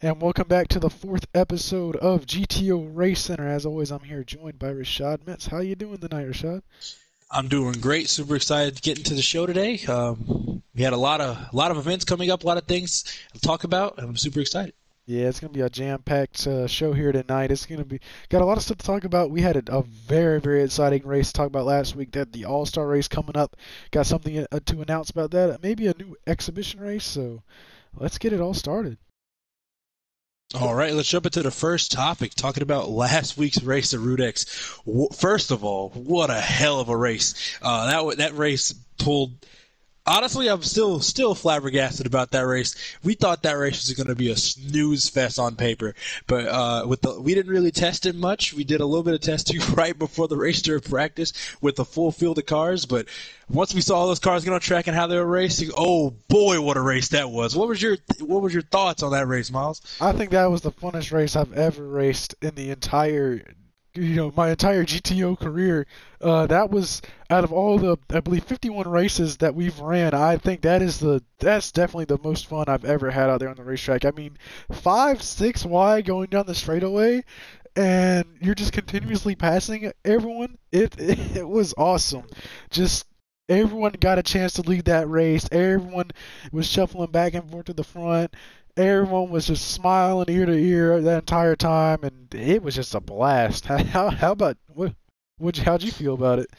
And welcome back to the fourth episode of GTO Race Center. As always, I'm here joined by Rashad Metz. How you doing tonight, Rashad? I'm doing great. Super excited to get into the show today. We had a lot of events coming up, a lot of things to talk about, and I'm super excited. Yeah, it's gonna be a jam-packed show here tonight. It's gonna be got a lot of stuff to talk about. We had a very, very exciting race to talk about last week. That the All-Star race coming up. Got something to announce about that. Maybe a new exhibition race. So let's get it all started. All right, let's jump into the first topic, talking about last week's race at Root X. First of all, what a hell of a race! That race pulled. Honestly, I'm still flabbergasted about that race. We thought that race was going to be a snooze fest on paper, but we didn't really test it much. We did a little bit of testing right before the race during practice with a full field of cars. But once we saw all those cars get on track and how they were racing, oh boy, what a race that was! What was your thoughts on that race, Miles? I think that was the funnest race I've ever raced in the entire, my entire GTO career. That was out of all the, I believe, 51 races that we've ran. I think that's definitely the most fun I've ever had out there on the racetrack. I mean, 5, 6 wide going down the straightaway, and you're just continuously passing everyone. It was awesome. Just everyone got a chance to lead that race. Everyone was shuffling back and forth to the front. Everyone was just smiling ear to ear that entire time, and it was just a blast. How about how'd you feel about it?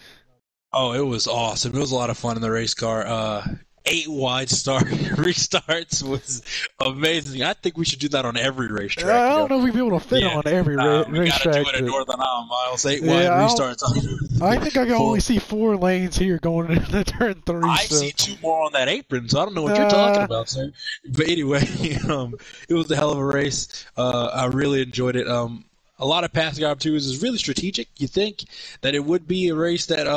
Oh, it was awesome. It was a lot of fun in the race car. 8 wide start restarts was amazing. I think we should do that on every racetrack. I don't know if we'd be able to fit Yeah, on every we got to do racetrack, it at but Northern Isle, Miles. 8 wide yeah, restarts. I think I can Full. only see 4 lanes here going into turn three. I So see 2 more on that apron, so I don't know what you're talking about, sir. But anyway, it was a hell of a race. I really enjoyed it. A lot of passing opportunities is really strategic. You think that it would be a race that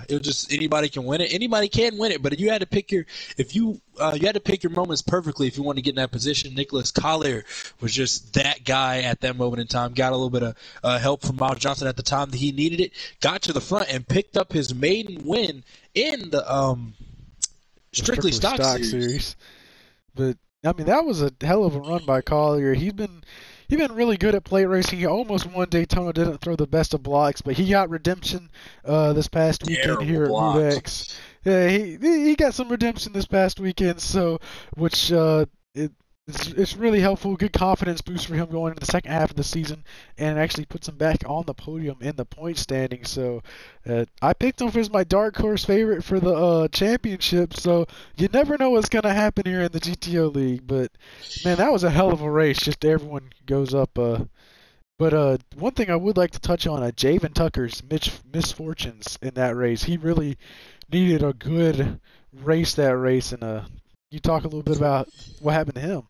it just anybody can win it. Anybody can win it, but you had to pick your you had to pick your moments perfectly if you wanted to get in that position. Nicholas Collier was just that guy at that moment in time. Got a little bit of help from Miles Johnson at the time that he needed it. Got to the front and picked up his maiden win in the strictly stock series. But I mean, that was a hell of a run by Collier. He's been really good at plate racing. He almost won Daytona, didn't throw the best of blocks, but he got redemption this past weekend here at Root X. Yeah, he got some redemption this past weekend, so which it's really helpful. Good confidence boost for him going into the second half of the season, and actually puts him back on the podium in the point standing. So I picked him as my dark horse favorite for the championship. So you never know what's gonna happen here in the GTO League, but man, that was a hell of a race. Just everyone goes up. But one thing I would like to touch on, Javen Tucker's misfortunes in that race. He really needed a good race that race, and you talk a little bit about what happened to him.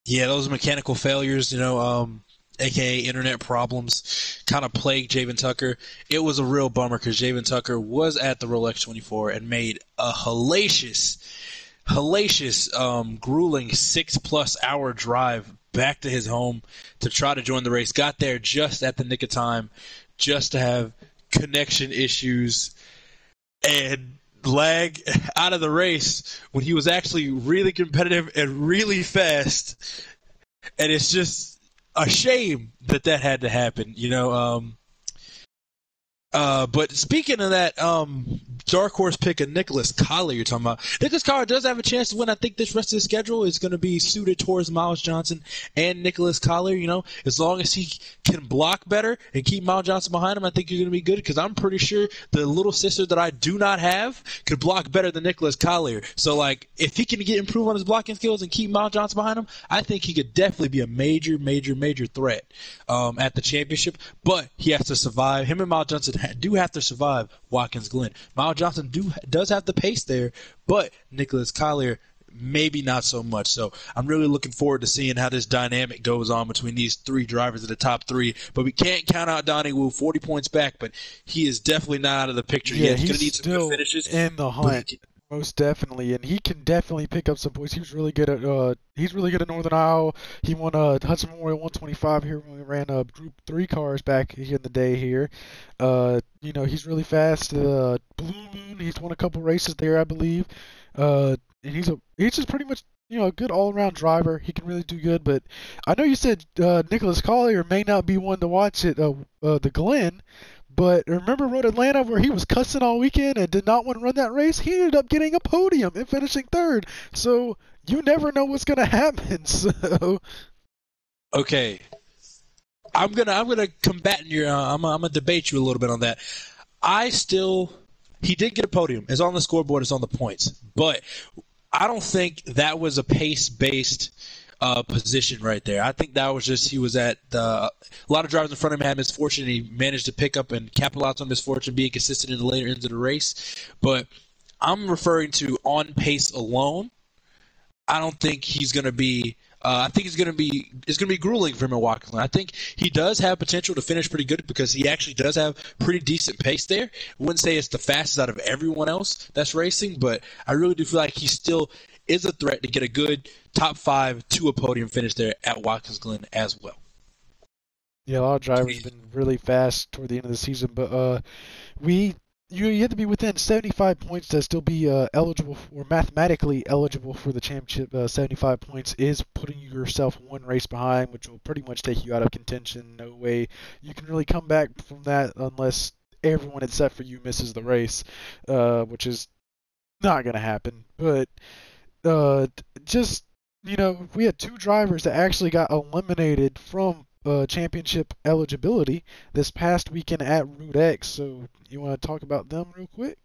Yeah, those mechanical failures, aka internet problems, kind of plagued Javen Tucker. It was a real bummer because Javen Tucker was at the Rolex 24 and made a hellacious, grueling 6+ hour drive back to his home to try to join the race. Got there just at the nick of time, just to have connection issues and lag out of the race when he was actually really competitive and really fast. And it's just a shame that had to happen, but speaking of that, dark horse pick of Nicholas Collier you're talking about. Nicholas Collier does have a chance to win. I think this rest of his schedule is going to be suited towards Miles Johnson and Nicholas Collier. As long as he can block better and keep Miles Johnson behind him, I think you're going to be good because I'm pretty sure the little sister that I do not have could block better than Nicholas Collier. So, if he can improve on his blocking skills and keep Miles Johnson behind him, I think he could definitely be a major, major, major threat at the championship. But he has to survive. Him and Miles Johnson do have to survive Watkins Glen. Miles Johnson does have the pace there, but Nicholas Collier maybe not so much. So I'm really looking forward to seeing how this dynamic goes on between these 3 drivers in the top 3. But we can't count out Donnie Wu, 40 points back, but he is definitely not out of the picture Yeah, yet. He's going to need some still good finishes in the hunt, most definitely, and he can definitely pick up some points. He was really good at Northern Iowa. He won Hudson Memorial 125 here when we ran Group 3 cars back in the day here. He's really fast. Blue Moon, he's won a couple races there, I believe. And he's just pretty much a good all-around driver. He can really do good. But I know you said Nicholas Collier may not be one to watch at the Glen. But remember Road Atlanta where he was cussing all weekend and did not want to run that race? He ended up getting a podium and finishing third. So you never know what's going to happen. So Okay, I'm gonna combat your. I'm gonna debate you a little bit on that. He did get a podium. It's on the scoreboard. It's on the points. But I don't think that was a pace-based position right there. I think that was just he was at a lot of drivers in front of him had misfortune. And he managed to pick up and capitalize on misfortune, being consistent in the later ends of the race. But I'm referring to on pace alone. I don't think he's going to be. I think it's going to be grueling for him at Watkins. I think he does have potential to finish pretty good because he actually does have pretty decent pace there. I wouldn't say it's the fastest out of everyone else that's racing, but I really do feel like he still is a threat to get a good top 5 to a podium finish there at Watkins Glen as well. yeah, a lot of drivers have been really fast toward the end of the season, but you have to be within 75 points to still be eligible or mathematically eligible for the championship. 75 points is putting yourself one race behind, which will pretty much take you out of contention. No way you can really come back from that unless everyone except for you misses the race, which is not going to happen. But just we had 2 drivers that actually got eliminated from championship eligibility this past weekend at Route X. So you want to talk about them real quick?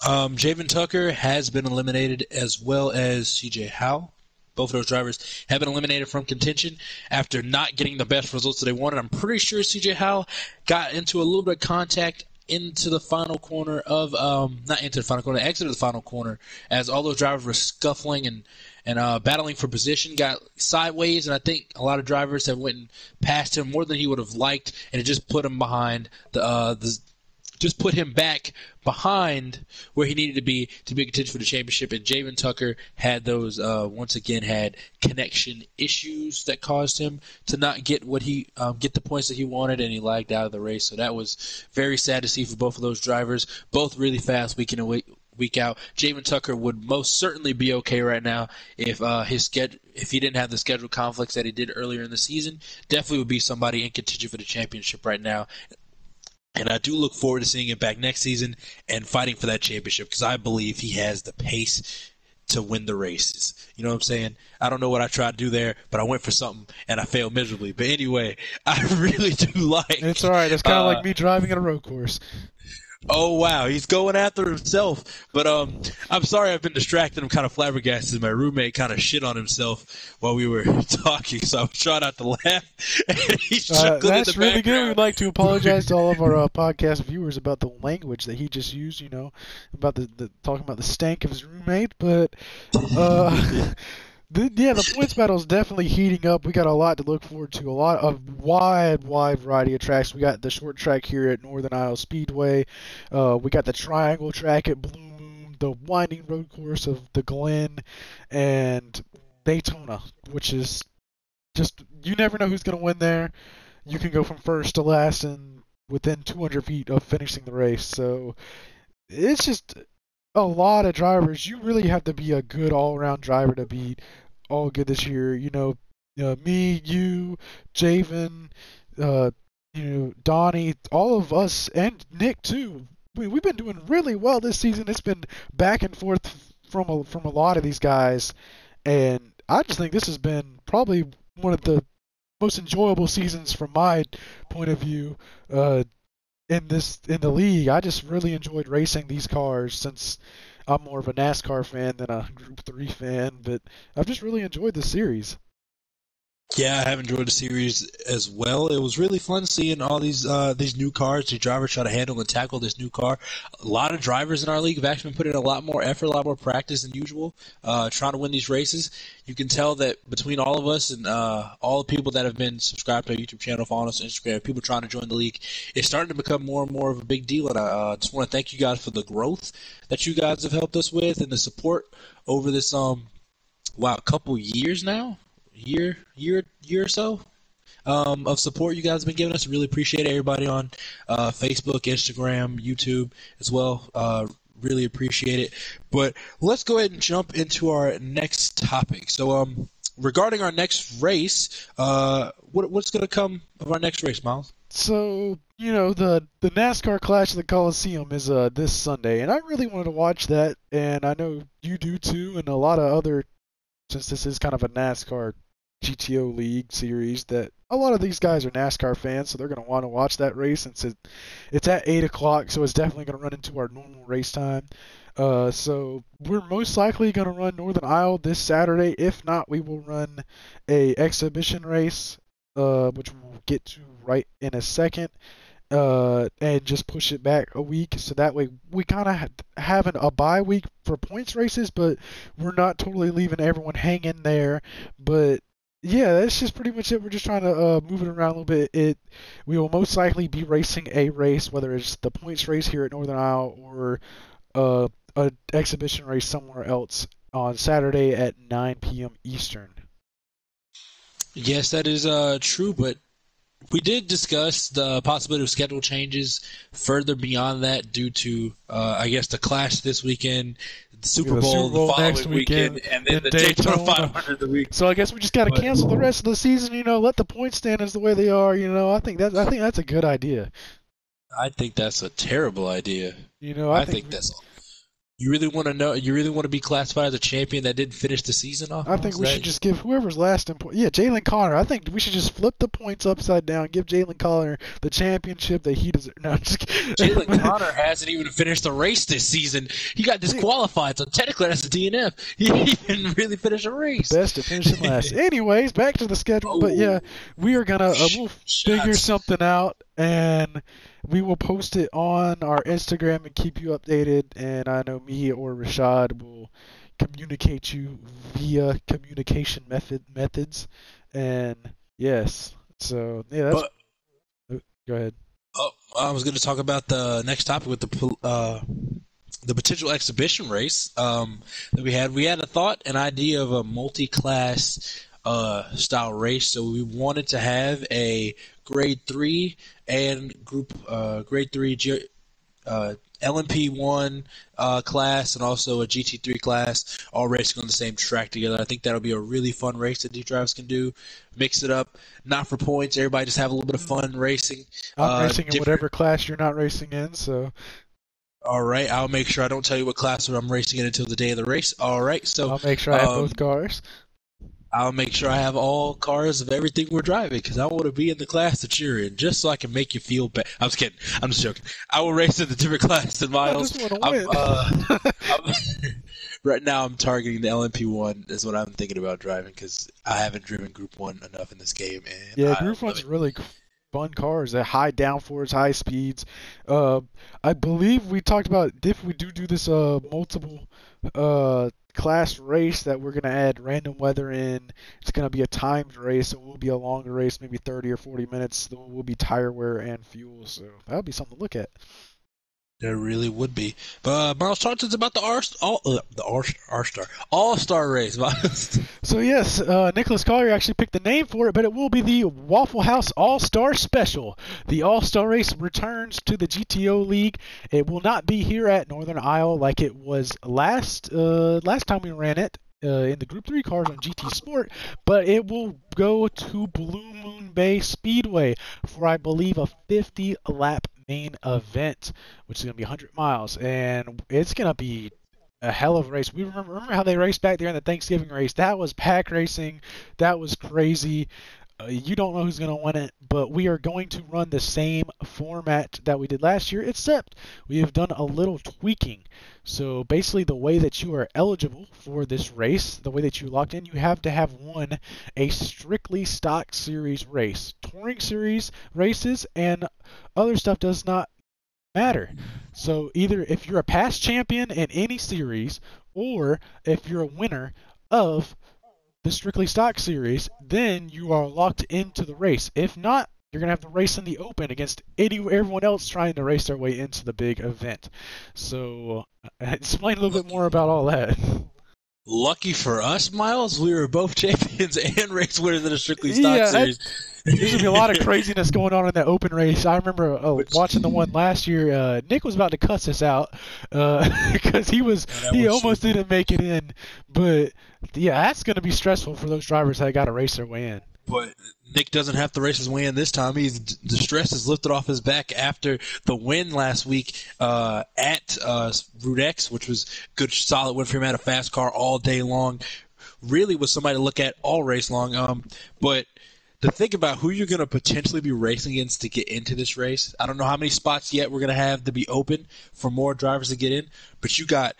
Javen Tucker has been eliminated as well as CJ Howe. Both of those drivers have been eliminated from contention after not getting the best results that they wanted. I'm pretty sure CJ Howe got into a little bit of contact into the final corner of not into the final corner, exited the final corner as all those drivers were scuffling and battling for position, got sideways, and I think a lot of drivers have went past him more than he would have liked, and it just put him behind just put him back behind where he needed to be contention for the championship. And Javen Tucker had those once again had connection issues that caused him to not get what he get the points that he wanted, and he lagged out of the race. So that was very sad to see for both of those drivers. Both really fast week in and week out. Javen Tucker would most certainly be okay right now if if he didn't have the schedule conflicts that he did earlier in the season. Definitely would be somebody in contention for the championship right now. And I do look forward to seeing him back next season and fighting for that championship because I believe he has the pace to win the races. You know what I'm saying? I don't know what I tried to do there, but I went for something and I failed miserably. But anyway, I really do like. It's all right. It's kind of like me driving at a road course. Oh, wow. He's going after himself. But I'm sorry I've been distracted. I'm kind of flabbergasted. My roommate kind of shit on himself while we were talking, so I was trying not to laugh. And he chuckled in the That's really background. good. We'd like to apologize to all of our podcast viewers about the language that he just used, about the talking about the stank of his roommate. But the points battle is definitely heating up. We got a lot to look forward to. A lot of wide variety of tracks. We got the short track here at Northern Iowa Speedway. We got the triangle track at Blue Moon, the winding road course of the Glen, and Daytona, which is just you never know who's going to win there. You can go from first to last and within 200 feet of finishing the race. So it's just a lot of drivers. You really have to be a good all-around driver to be all good this year. Me, you, Javen, Donnie, all of us, and Nick too. We've been doing really well this season. It's been back and forth from a lot of these guys, and I just think this has been probably one of the most enjoyable seasons from my point of view. In the league, I just really enjoyed racing these cars since I'm more of a NASCAR fan than a Group 3 fan, but I've just really enjoyed the series. Yeah, I have enjoyed the series as well. It was really fun seeing all these new cars, the drivers try to handle and tackle this new car. A lot of drivers in our league have actually been putting in a lot more effort, a lot more practice than usual, trying to win these races. You can tell that between all of us and all the people that have been subscribed to our YouTube channel, following us on Instagram, people trying to join the league, it's starting to become more and more of a big deal. And I just want to thank you guys for the growth that you guys have helped us with and the support over this couple years now. Year or so of support you guys have been giving us. Really appreciate everybody on Facebook, Instagram, YouTube as well. really appreciate it. But let's go ahead and jump into our next topic. So, regarding our next race, what's going to come of our next race, Miles? So, the NASCAR Clash of the Coliseum is this Sunday, and I really wanted to watch that, and I know you do too, and a lot of other, since this is kind of a NASCAR GTO League series, that a lot of these guys are NASCAR fans, so they're going to want to watch that race since it's at 8 o'clock, so it's definitely going to run into our normal race time. So we're most likely going to run Northern Isle this Saturday. If not, we will run a exhibition race, which we'll get to right in a second, and just push it back a week. So that way we kind of having a bye week for points races, but we're not totally leaving everyone hanging there. But yeah, that's just pretty much it. We're just trying to move it around a little bit. We will most likely be racing a race, whether it's the points race here at Northern Isle or a exhibition race somewhere else on Saturday at 9 p.m. Eastern. Yes, that is true, but we did discuss the possibility of schedule changes further beyond that due to, I guess, the Clash this weekend, the Super Bowl the following next weekend, and then the Daytona 500 the week. So I guess we just got to cancel the rest of the season. Let the point standings the way they are. I think that's a good idea. I think that's a terrible idea. I think that's. You really want to know? You really want to be classified as a champion that didn't finish the season off? I think we should just give whoever's last in points. Yeah, Jalen Connor. I think we should just flip the points upside down. Give Jalen Connor the championship that he deserves. No, I'm just kidding. Jalen Connor hasn't even finished the race this season. He got disqualified, so technically that's a DNF. He didn't really finish a race. Best to finish in last. Anyways, back to the schedule. But yeah, we are gonna we'll figure something out, and we will post it on our Instagram and keep you updated. And I know me or Rashad will communicate you via communication methods. And yes, so yeah, go ahead. Oh, I was going to talk about the next topic with the potential exhibition race that we had. We had an idea of a multi-class style race. So we wanted to have a Grade 3 and Grade 3 LMP1 class and also a GT3 class, all racing on the same track together. I think that'll be a really fun race that these drivers can do. Mix it up, not for points. Everybody just have a little bit of fun racing. I'm racing in whatever class you're not racing in, so. All right, I'll make sure I don't tell you what class I'm racing in until the day of the race. All right, so I'll make sure I have both cars. I'll make sure I have all cars of everything we're driving because I want to be in the class that you're in, just so I can make you feel bad. I'm just kidding. I'm just joking. I will race in the different class than Miles. I just want to win. Right now, I'm targeting the LMP1 is what I'm thinking about driving because I haven't driven Group 1 enough in this game. And yeah, Group 1's really fun cars. They're high downforce, high speeds. I believe we talked about if we do this multiple class race that we're going to add random weather in. It's going to be a timed race. It will be a longer race, maybe 30 or 40 minutes. There will be tire wear and fuel, so that'll be something to look at. There really would be. But Miles, talk to us about the All-Star race. So yes, Nicholas Collier actually picked the name for it, but it will be the Waffle House All-Star Special. The All-Star race returns to the GTO League. It will not be here at Northern Isle like it was last time we ran it in the Group 3 cars on GT Sport, but it will go to Blue Moon Bay Speedway for, I believe, a 50-lap main event, which is going to be 100 miles, and it's going to be a hell of a race. We remember how they raced back there in the Thanksgiving race. That was pack racing. That was crazy. You don't know who's going to win it, but we are going to run the same format that we did last year, except we have done a little tweaking. So basically the way that you are eligible for this race, the way that you locked in, you have to have won a strictly stock series race. Touring series races and other stuff does not matter. So either if you're a past champion in any series or if you're a winner of the strictly stock series, then you are locked into the race. If not, you're going to have to race in the open against everyone else trying to race their way into the big event. So explain a little bit more about all that. Lucky for us, Miles, we were both champions and race winners in the Strictly Stock Yeah, Series. there's gonna be a lot of craziness going on in that open race. I remember Which, watching the one last year. Nick was about to cuss us out because that he was true. almost didn't make it in. But yeah, that's gonna be stressful for those drivers that got to race their way in. But Nick doesn't have to race his way in this time. The stress is lifted off his back after the win last week at Route X, which was good, solid win for him. Had a fast car all day long. Really was somebody to look at all race long. But to think about who you're going to potentially be racing against to get into this race, I don't know how many spots yet we're going to have to be open for more drivers to get in. But you got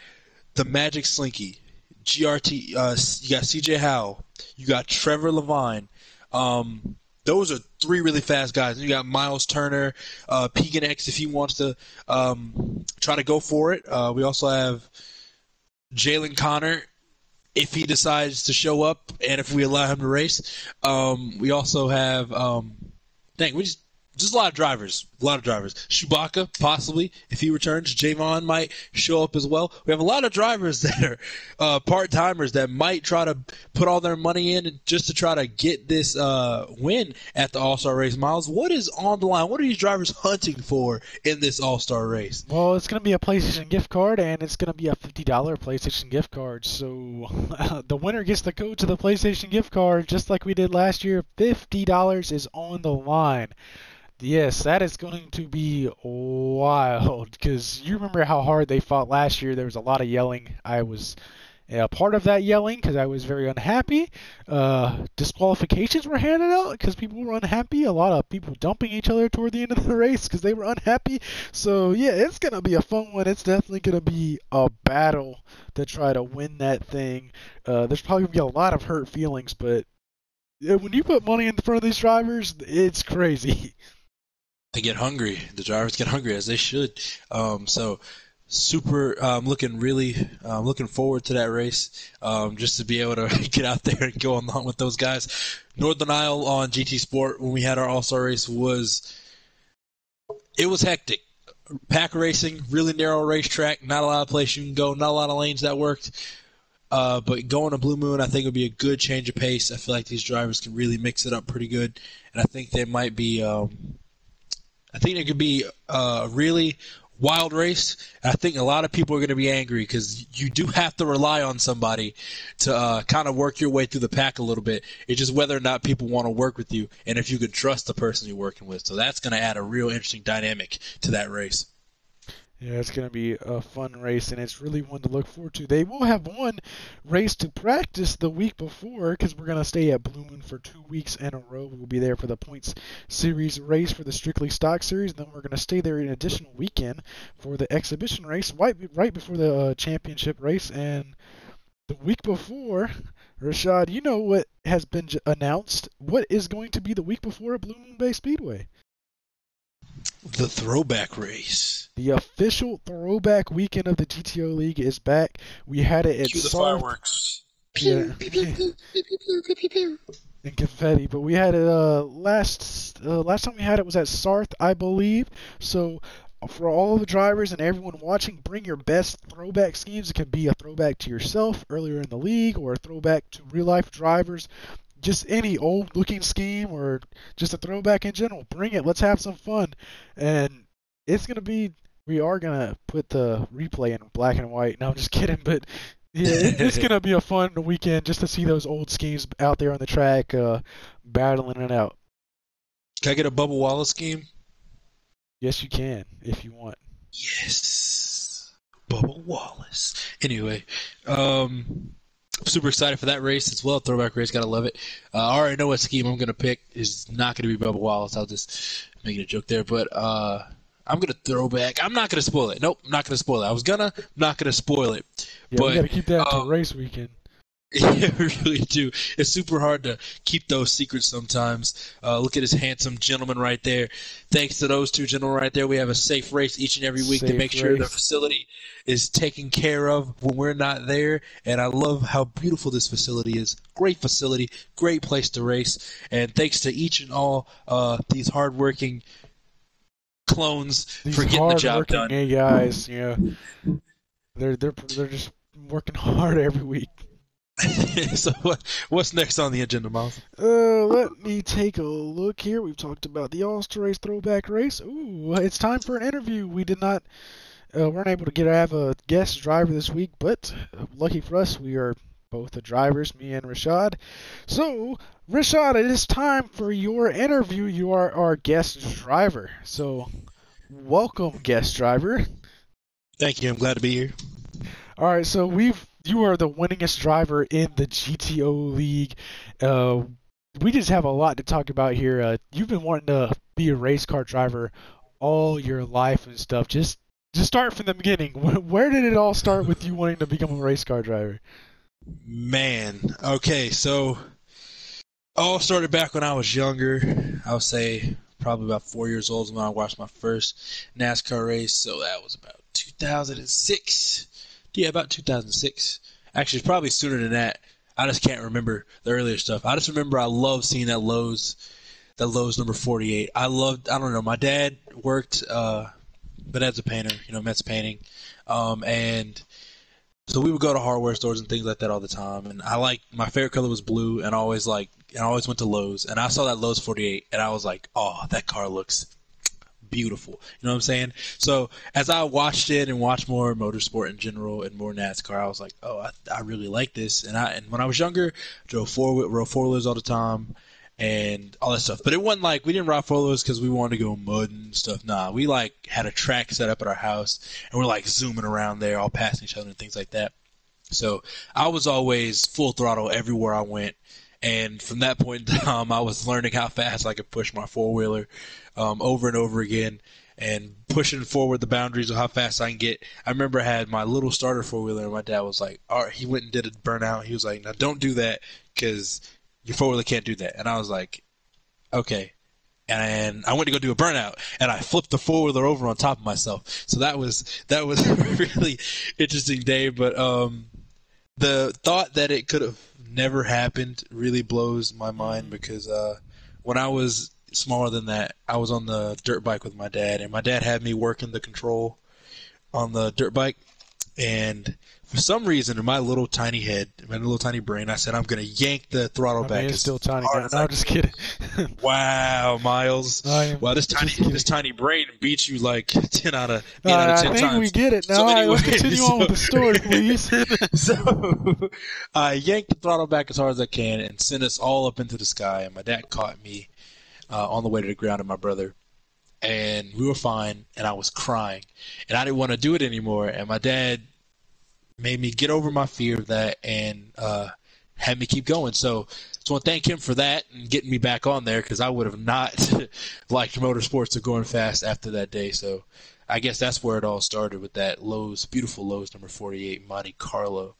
the Magic Slinky, GRT. You got CJ Howell. You got Trevor Levine. Those are three really fast guys. You got Miles Turner, Pegan X if he wants to try to go for it. We also have Jalen Connor if he decides to show up and if we allow him to race. We also have we just a lot of drivers. A lot of drivers. Chewbacca, possibly, if he returns. Javon might show up as well. We have a lot of drivers that are part-timers that might try to put all their money in just to try to get this win at the All-Star race. Miles, what is on the line? What are these drivers hunting for in this All-Star race? Well, it's going to be a PlayStation gift card, and it's going to be a $50 PlayStation gift card. So the winner gets the code to the PlayStation gift card, just like we did last year. $50 is on the line. Yes, that is going to be wild, because you remember how hard they fought last year. There was a lot of yelling. I was part of that yelling because I was very unhappy. Disqualifications were handed out because people were unhappy. A lot of people dumping each other toward the end of the race because they were unhappy. So yeah, it's gonna be a fun one. It's definitely gonna be a battle to try to win that thing. There's probably gonna be a lot of hurt feelings, but when you put money in front of these drivers, it's crazy. They get hungry. The drivers get hungry, as they should. So super looking forward to that race, just to be able to get out there and go along with those guys. Northern Isle on GT Sport when we had our All-Star race was hectic. Pack racing, really narrow racetrack, not a lot of places you can go, not a lot of lanes that worked. But going to Blue Moon, I think would be a good change of pace. I feel like these drivers can really mix it up pretty good, and I think they might be. I think it could be a really wild race. I think a lot of people are going to be angry because you do have to rely on somebody to kind of work your way through the pack a little bit. It's just whether or not people want to work with you and if you can trust the person you're working with. So that's going to add a real interesting dynamic to that race. Yeah, it's going to be a fun race, and it's really one to look forward to. They will have one race to practice the week before because we're going to stay at Blue Moon for 2 weeks in a row. We'll be there for the Points Series race for the Strictly Stock Series, and then we're going to stay there an additional weekend for the exhibition race right before the championship race. And the week before, Rashad, you know what has been announced? What is going to be the week before at Blue Moon Bay Speedway? The throwback race. The official throwback weekend of the GTO League is back. We had it at Cue the Sarth. fireworks. Yeah. And confetti, but we had it last time we had it was at Sarth, I believe. So for all the drivers and everyone watching, bring your best throwback schemes. It could be a throwback to yourself earlier in the league, or a throwback to real life drivers. Just any old looking scheme, or just a throwback in general. Bring it. Let's have some fun. And we are gonna put the replay in black and white. No, I'm just kidding, but yeah, it's gonna be a fun weekend just to see those old schemes out there on the track, battling it out. Can I get a Bubba Wallace scheme? Yes, you can if you want. Yes. Bubba Wallace. Anyway, super excited for that race as well. Throwback race, gotta love it. I already know what scheme I'm gonna pick is not gonna be Bubba Wallace. I'll just make a joke there, but I'm gonna throw back. I'm not gonna spoil it. Nope, I'm not gonna spoil it. I was gonna, not gonna spoil it. Yeah, But we gotta keep that until race weekend. yeah, we really do. It's super hard to keep those secrets sometimes. Look at this handsome gentleman right there. Thanks to those two gentlemen right there, we have a safe race each and every week to make sure the facility is taken care of when we're not there. And I love how beautiful this facility is. Great facility, great place to race. And thanks to each and all these hardworking clones for getting the job done. These hardworking guys, yeah, they're just working hard every week. So what's next on the agenda, Miles? Let me take a look here. We've talked about the All-Star Race throwback race. Ooh, it's time for an interview. We did not weren't able to have a guest driver this week, but lucky for us, we are both the drivers, me and Rashad. So, Rashad, it is time for your interview. You are our guest driver. So, welcome, guest driver. Thank you. I'm glad to be here. All right, so you are the winningest driver in the GTO League. Uh, we just have a lot to talk about here. You've been wanting to be a race car driver all your life and stuff. Just start from the beginning. Where did it all start with you wanting to become a race car driver? Man, okay, so all started back when I was younger. I would say probably about 4 years old when I watched my first NASCAR race. So that was about 2006. Yeah, about 2006. Actually, it's probably sooner than that. I just can't remember the earlier stuff. I just remember I loved seeing that Lowe's number 48. I don't know, my dad worked, but as a painter, Mets painting. And so we would go to hardware stores and things like that all the time. And my favorite color was blue, and I always went to Lowe's. And I saw that Lowe's 48, and I was like, oh, that car looks beautiful. You know what I'm saying? So as I watched it and watched more motorsport in general and more NASCAR, I was like, oh, I really like this. And when I was younger, rode four-wheelers all the time and all that stuff. But it wasn't like we didn't ride four-wheelers because we wanted to go mud and stuff. Nah, we like had a track set up at our house, and we're like zooming around there, all passing each other and things like that. So I was always full throttle everywhere I went. And from that point in time, I was learning how fast I could push my four-wheeler over and over again and pushing forward the boundaries of how fast I can get. I remember I had my little starter four-wheeler, and my dad was like, all right, he went and did a burnout. He was like, now don't do that because your four-wheeler can't do that. And I was like, okay. And I went to go do a burnout, and I flipped the four-wheeler over on top of myself. So that was a really interesting day. But the thought that it could have never happened really blows my mind because when I was smaller than that, I was on the dirt bike with my dad, and my dad had me working the control on the dirt bike. And for some reason, in my little tiny head, my little tiny brain, I said, I'm going to yank the throttle I back mean, it's as still tiny. hard No, as I'm just kidding. Wow, Miles. Wow, this tiny brain beats you like 10 out of 10 I think times. we get it now. So All right, anyway, let's continue on with the story, please. so I yanked the throttle back as hard as I can and sent us all up into the sky. And my dad caught me on the way to the ground and my brother. And we were fine, and I was crying. And I didn't want to do it anymore. And my dad made me get over my fear of that and had me keep going. So I just want to thank him for that and getting me back on there because I would have not liked motorsports or going fast after that day. So I guess that's where it all started with that beautiful Lowe's number 48 Monte Carlo.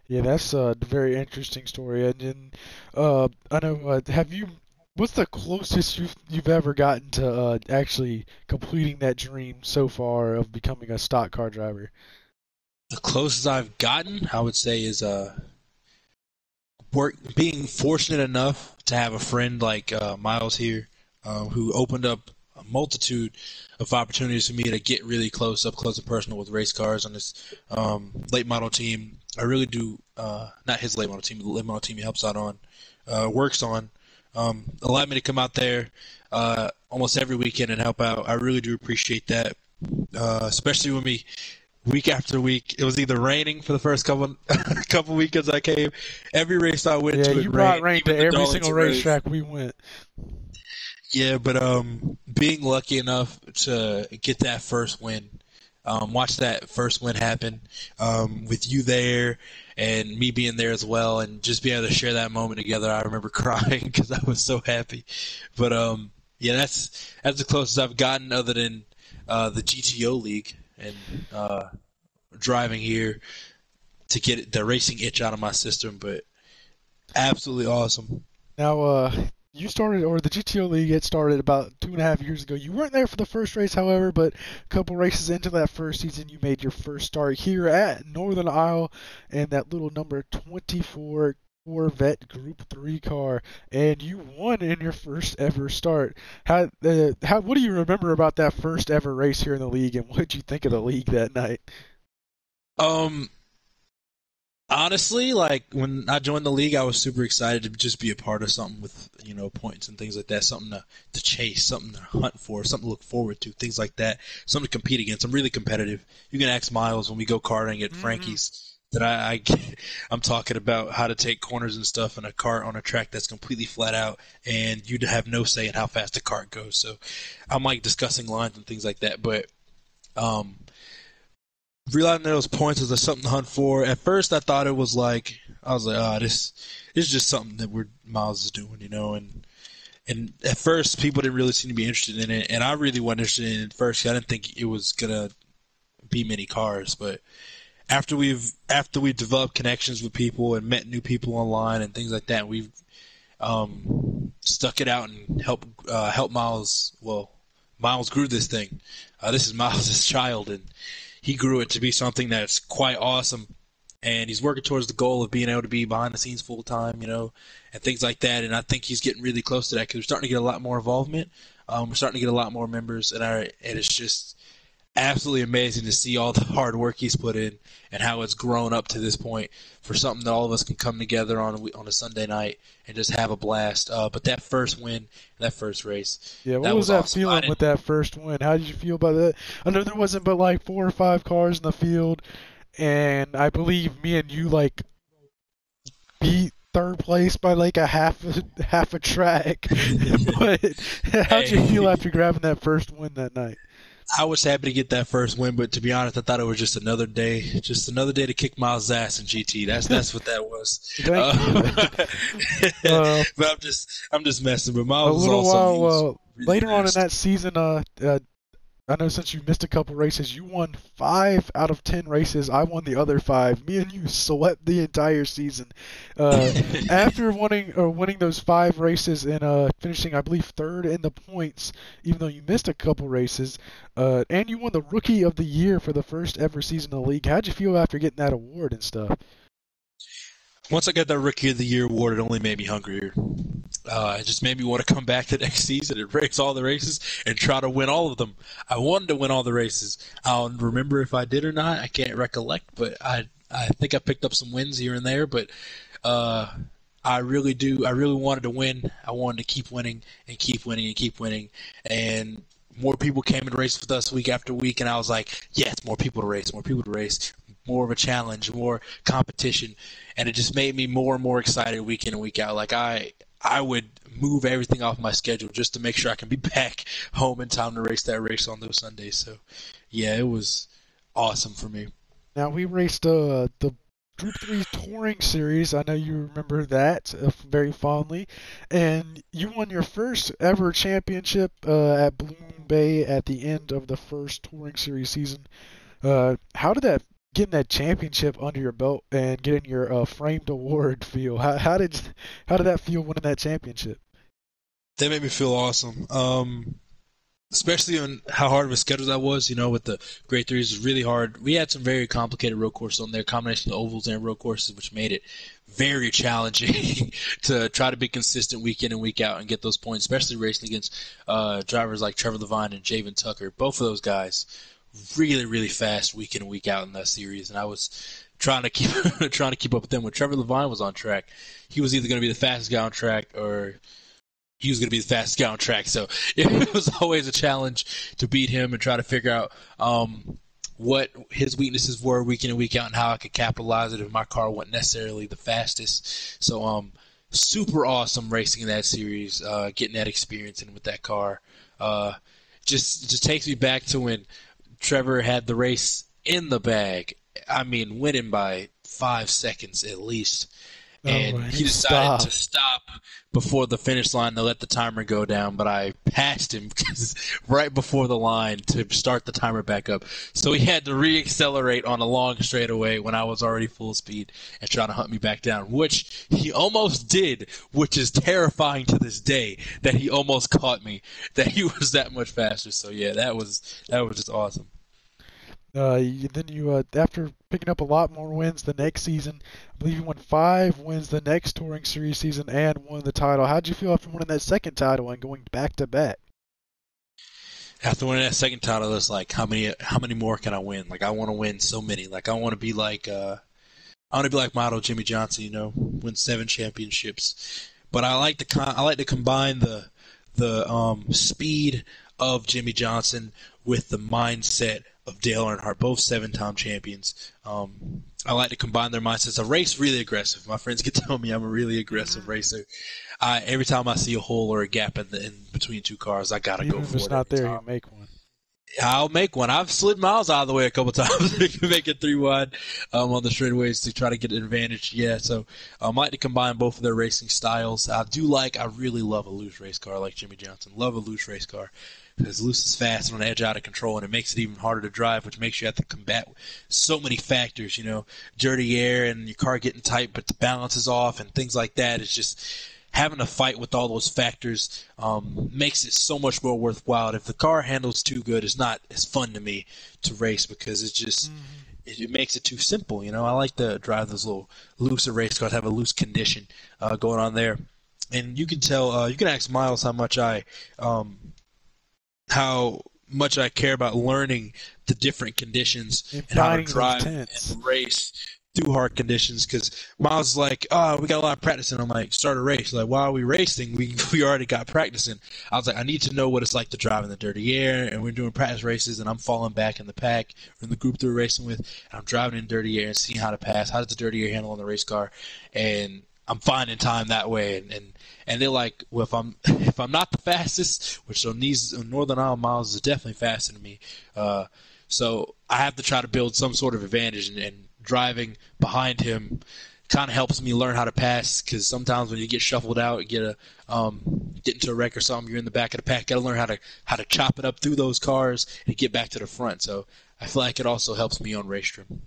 Yeah, that's a very interesting story. And then, I know, what's the closest you've ever gotten to actually completing that dream so far of becoming a stock car driver? The closest I've gotten, I would say, is being fortunate enough to have a friend like Miles here, who opened up a multitude of opportunities for me to get really up close and personal with race cars on this late model team. I really do, not his late model team, but the late model team he helps out on, works on. Allowed me to come out there almost every weekend and help out. I really do appreciate that, especially when week after week, it was either raining for the first couple weekends I came. Every race I went to, it you brought rained. rain to Even the every single Darlington race. racetrack we went. Yeah, but being lucky enough to get that first win, watch that first win happen with you there and me being there as well, and just being able to share that moment together. I remember crying because I was so happy. But yeah, that's the closest I've gotten, other than the GTO League and driving here to get the racing itch out of my system. But absolutely awesome. Now, you started, or the GTO League had started about 2.5 years ago. You weren't there for the first race, however, but a couple races into that first season, you made your first start here at Northern Isle and that little number 24 Corvette Group 3 car, and you won in your first ever start. What do you remember about that first ever race here in the league, and what did you think of the league that night? Um, Honestly, like when I joined the league, I was super excited to just be a part of something with points and things like that, something to chase, something to hunt for, something to look forward to, things like that, something to compete against. I'm really competitive. You can ask Miles when we go karting at Hmm. Frankie's that I'm talking about how to take corners and stuff in a cart on a track that's completely flat out, and you'd have no say in how fast the cart goes. So I'm like discussing lines and things like that, but um, realizing those points was something to hunt for. At first, I was like, this is just something that Miles is doing, and at first, people didn't really seem to be interested in it, and I really wasn't interested in it at first. I didn't think it was gonna be many cars, but after we've developed connections with people and met new people online and things like that, we've stuck it out and help Miles. Well, Miles grew this thing. This is Miles' child, and he grew it to be something that's quite awesome. And he's working towards the goal of being able to be behind the scenes full time, and things like that. And I think he's getting really close to that because we're starting to get a lot more involvement. We're starting to get a lot more members, and it's just absolutely amazing to see all the hard work he's put in and how it's grown up to this point for something that all of us can come together on a Sunday night and just have a blast. But that first win, that first race, Yeah, what that was was that awesome. I feeling didn't. with that first win? How did you feel about that? I know there wasn't but like 4 or 5 cars in the field, and I believe me and you like beat third place by like half a track. But how'd you feel Hey, after grabbing that first win that night? I was happy to get that first win, but to be honest, I thought it was just another day to kick Miles' ass in GT. That's what that was. Thank you. uh, But I'm just messing. But a Miles was little awesome. He while was really later on in fast. that season, I know since you missed a couple races, you won 5 out of 10 races. I won the other 5. Me and you swept the entire season. Uh, after winning those 5 races and finishing, I believe, third in the points, even though you missed a couple races, and you won the Rookie of the Year for the first ever season of the league. How'd you feel after getting that award and stuff? Once I got that Rookie of the Year award, it only made me hungrier. It just made me want to come back the next season and race all the races and try to win all of them. I wanted to win all the races. I don't remember if I did or not. I can't recollect, but I think I picked up some wins here and there. But uh, I really do. I really wanted to win. I wanted to keep winning and keep winning and keep winning. And more people came and raced with us week after week, and I was like, yes, more people to race, more people to race, more of a challenge, more competition, and it just made me more and more excited week in and week out. Like I would move everything off my schedule just to make sure I can be back home in time to race that race on those Sundays. So, yeah, it was awesome for me. Now we raced the Group 3 Touring Series. I know you remember that very fondly. And you won your first ever championship at Bloom Bay at the end of the first Touring Series season. How did that getting that championship under your belt and getting your framed award feel? How did that feel winning that championship? That made me feel awesome. Especially on how hard of a schedule that was, with the grade threes, was really hard. We had some very complicated road courses on there, combination of ovals and road courses, which made it very challenging to try to be consistent week in and week out and get those points, especially racing against drivers like Trevor Levine and Javen Tucker. Both of those guys really, really fast week in and week out in that series, and I was trying to keep trying to keep up with them. When Trevor Levine was on track, he was either going to be the fastest guy on track or he was going to be the fastest guy on track. So it was always a challenge to beat him and try to figure out what his weaknesses were week in and week out and how I could capitalize it if my car wasn't necessarily the fastest. So super awesome racing in that series, getting that experience in with that car. Uh, just takes me back to when Trevor had the race in the bag. I mean, winning by 5 seconds at least, Oh, and and he he decided to stopped. stop before the finish line to let the timer go down, but I passed him right before the line to start the timer back up. So he had to re-accelerate on a long straightaway when I was already full speed and trying to hunt me back down, which he almost did, which is terrifying to this day that he almost caught me, that he was that much faster. So yeah, that was just awesome. Then you, after picking up a lot more wins the next season, I believe you won 5 wins the next touring series season and won the title. How'd you feel after winning that second title and going back to back? After winning that second title, it's like how many more can I win? Like I want to win so many. Like I want to be like I want to be like model Jimmy Johnson, win 7 championships. But I like to combine the speed of Jimmy Johnson with the mindset of Dale Earnhardt, both 7-time champions. I like to combine their mindsets. I race really aggressive. My friends can tell me I'm a really aggressive racer. Every time I see a hole or a gap in between two cars, I gotta Even go if for it's it not every there, time. you make one. I'll make one. I've slid miles out of the way a couple times to make it 3 wide on the straightaways to try to get an advantage. Yeah, so I like to combine both of their racing styles. I really love a loose race car like Jimmy Johnson. Love a loose race car because loose is fast and on edge out of control, and it makes it even harder to drive, which makes you have to combat so many factors. Dirty air and your car getting tight, but the balance is off and things like that. It's just having to fight with all those factors makes it so much more worthwhile. If the car handles too good, it's not as fun to me to race because it's just it makes it too simple. I like to drive those little looser race cars, have a loose condition going on there, and you can tell. You can ask Miles how much I care about learning the different conditions And and how to finding those drive tents. and race through hard conditions. Because Miles is like, we got a lot of practicing. I'm like, start a race. Like, why are we racing? We already got practicing. I was like, I need to know what it's like to drive in the dirty air. And we're doing practice races, and I'm falling back in the pack or in the group that we're racing with. And I'm driving in dirty air and seeing how to pass. How does the dirty air handle on the race car? And I'm finding time that way, and they're like, well, if I'm not the fastest, which on these Northern Isle miles is definitely faster than me, so I have to try to build some sort of advantage, and driving behind him kind of helps me learn how to pass because sometimes when you get shuffled out, get into a wreck or something, you're in the back of the pack. Got to learn how to chop it up through those cars and get back to the front. So I feel like it also helps me on race trim.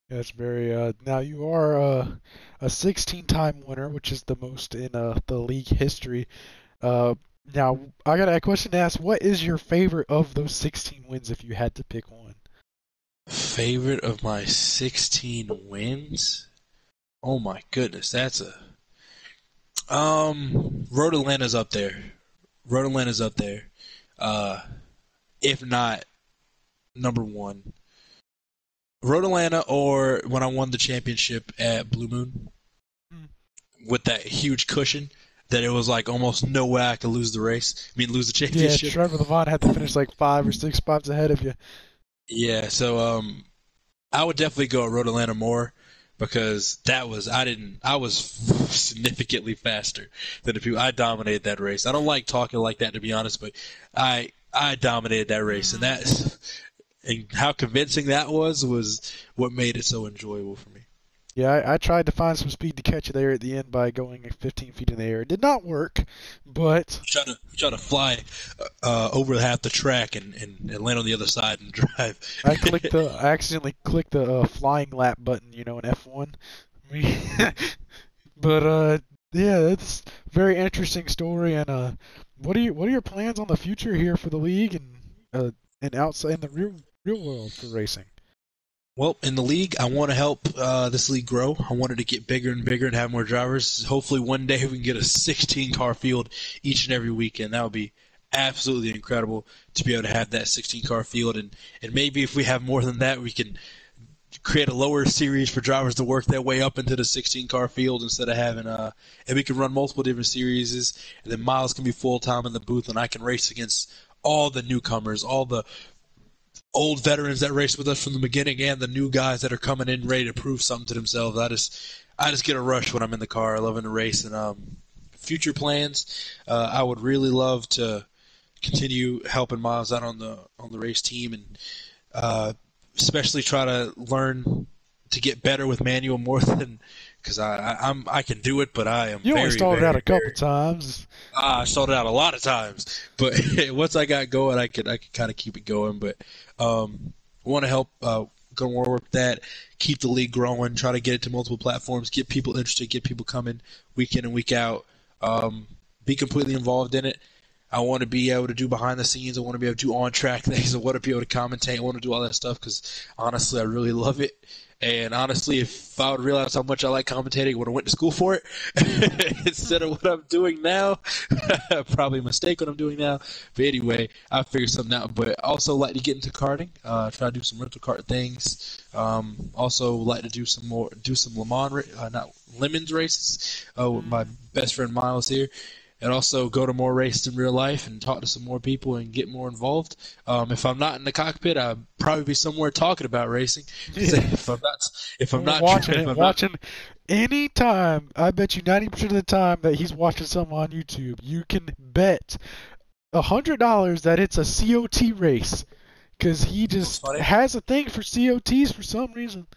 That's very. Now you are a 16-time winner, which is the most in the league history. Uh, Now I got a question to ask. What is your favorite of those 16 wins, if you had to pick one? Favorite of my 16 wins? Oh my goodness, that's a Road Atlanta's up there. Road Atlanta's up there. Uh, if not number one. Road Atlanta or when I won the championship at Blue Moon Hmm. with that huge cushion that it was like almost no way I could lose the race. I mean, lose the Yeah, championship. Trevor Levant had to finish like 5 or 6 spots ahead of you. Yeah, so I would definitely go at Road Atlanta more because I was significantly faster than the people. I dominated that race. I don't like talking like that to be honest, but I dominated that race, and Mm. that and how convincing that was what made it so enjoyable for me. Yeah, I tried to find some speed to catch you there at the end by going 15 feet in the air. It did not work, but Try to fly over half the track and land on the other side and drive. I accidentally clicked the flying lap button, in F1. But yeah, it's a very interesting story. And what are your plans on the future here for the league and outside in the real world for racing? Well, in the league, I want to help this league grow. I want it to get bigger and bigger and have more drivers. Hopefully, one day we can get a 16-car field each and every weekend. That would be absolutely incredible to be able to have that 16-car field. And maybe if we have more than that, we can create a lower series for drivers to work their way up into the 16-car field instead of having and we can run multiple different series. And then Miles can be full-time in the booth, and I can race against all the newcomers, all the old veterans that raced with us from the beginning and the new guys that are coming in ready to prove something to themselves. I just get a rush when I'm in the car, loving to race. And future plans, I would really love to continue helping Miles out on the race team, and especially try to learn to get better with manual more than because I can do it, but I am You only very started out very a couple times. I started out a lot of times, but once I got going, I could kind of keep it going. But I want to help go more with that, keep the league growing, try to get it to multiple platforms, get people interested, get people coming week in and week out, be completely involved in it. I want to be able to do behind the scenes. I want to be able to do on track things. I want to be able to commentate. I want to do all that stuff because honestly, I really love it. And honestly, if I would realize how much I like commentating, I would have went to school for it instead of what I'm doing now. Probably a mistake what I'm doing now. But anyway, I'll figure something out. But also like to get into karting. Try to do some rental kart things. Also like to do some Le Mans, not Lemons races with my best friend Miles here. And also go to more races in real life and talk to some more people and get more involved. If I'm not in the cockpit, I'll probably be somewhere talking about racing. Yeah. If I'm not watching anytime, I bet you 90% of the time that he's watching something on YouTube, you can bet $100 that it's a COT race because he just has a thing for COTs for some reason.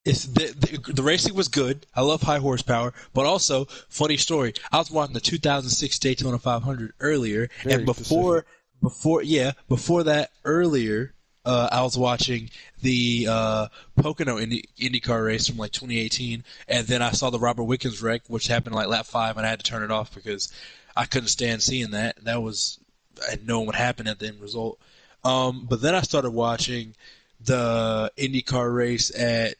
The racing was good. I love high horsepower, but also funny story. I was watching the 2006 Daytona 500 earlier, and before that earlier, I was watching the Pocono IndyCar race from like 2018, and then I saw the Robert Wickens wreck, which happened like lap 5, and I had to turn it off because I couldn't stand seeing that. I had known what happened at the end result. But then I started watching the IndyCar race at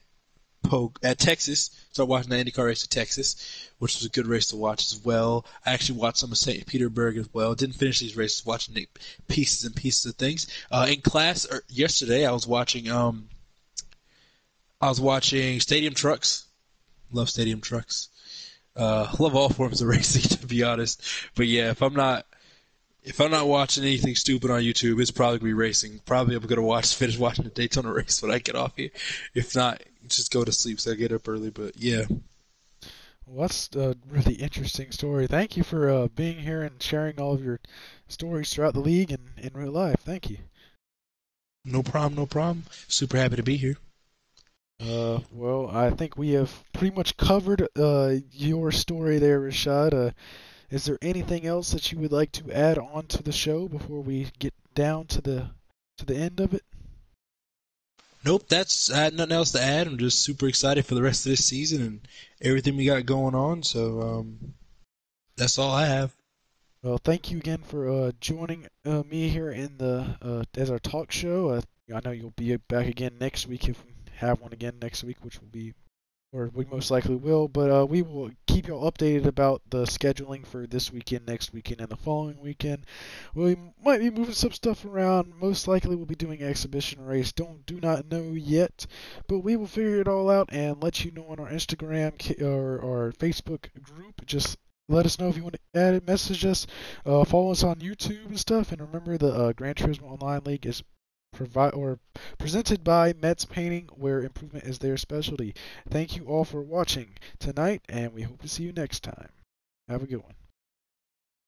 Texas. Started watching the IndyCar race at Texas, which was a good race to watch as well. I actually watched some of St. Petersburg as well. Didn't finish these races, watching pieces and pieces of things. In class yesterday, I was watching Stadium Trucks. Love Stadium Trucks. Love all forms of racing, to be honest. But yeah, if I'm not watching anything stupid on YouTube, it's probably gonna be racing. Probably I'm gonna finish watching the Daytona race when I get off here. If not, just go to sleep so I get up early. But yeah. Well, that's a really interesting story. Thank you for being here and sharing all of your stories throughout the league and in real life. Thank you. No problem, no problem. Super happy to be here. Well, I think we have pretty much covered your story there, Rashad. Is there anything else that you would like to add on to the show before we get down to the end of it? Nope, I had nothing else to add. I'm just super excited for the rest of this season and everything we got going on. So that's all I have. Well, thank you again for joining me here in the as our talk show. I know you'll be back again next week if we have one again next week, which will be, or we most likely will. But we will keep you all updated about the scheduling for this weekend, next weekend, and the following weekend. We might be moving some stuff around. Most likely we'll be doing exhibition race. Do not know yet, but we will figure it all out and let you know on our Instagram or our Facebook group. Just let us know if you want to add it, message us, follow us on YouTube and stuff. And remember, the Gran Turismo Online League is presented by Mets Painting, where improvement is their specialty. Thank you all for watching tonight, and we hope to see you next time. Have a good one.